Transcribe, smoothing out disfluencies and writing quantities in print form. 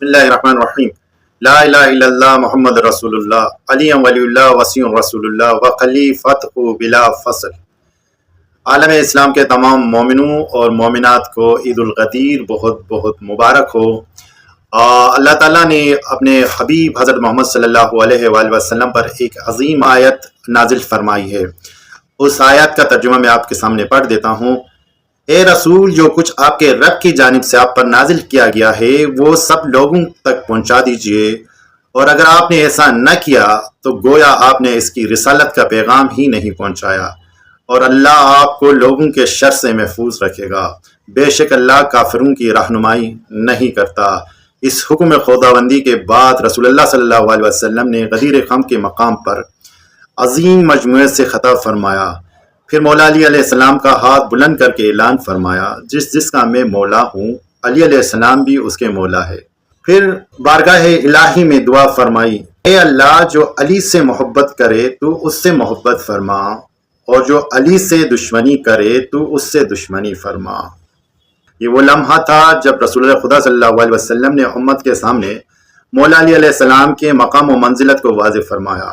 بسم اللہ الرحمن الرحیم لا الہ الا اللہ محمد رسول اللہ علی ولی اللہ وسیع رسول اللہ وخلیفۃ بلا فصل۔ عالم اسلام کے تمام مومنوں اور مومنات کو عید القدیر بہت بہت مبارک ہو۔ اللہ تعالیٰ نے اپنے حبیب حضرت محمد صلی اللہ علیہ وآلہ وسلم پر ایک عظیم آیت نازل فرمائی ہے۔ اس آیت کا ترجمہ میں آپ کے سامنے پڑھ دیتا ہوں۔ اے رسول، جو کچھ آپ کے رب کی جانب سے آپ پر نازل کیا گیا ہے وہ سب لوگوں تک پہنچا دیجئے، اور اگر آپ نے ایسا نہ کیا تو گویا آپ نے اس کی رسالت کا پیغام ہی نہیں پہنچایا، اور اللہ آپ کو لوگوں کے شر سے محفوظ رکھے گا۔ بے شک اللہ کافروں کی رہنمائی نہیں کرتا۔ اس حکم خداوندی کے بعد رسول اللہ صلی اللہ علیہ وسلم نے غدیر خم کے مقام پر عظیم مجموعے سے خطاب فرمایا۔ پھر مولا علی علیہ السلام کا ہاتھ بلند کر کے اعلان فرمایا، جس کا میں مولا ہوں، علی علیہ السلام بھی اس کے مولا ہے۔ پھر بارگاہ الہی میں دعا فرمائی، اے اللہ، جو علی سے محبت کرے تو اس سے محبت فرما، اور جو علی سے دشمنی کرے تو اس سے دشمنی فرما۔ یہ وہ لمحہ تھا جب رسول اللہ خدا صلی اللہ علیہ وسلم نے امت کے سامنے مولا علی علیہ السلام کے مقام و منزلت کو واضح فرمایا۔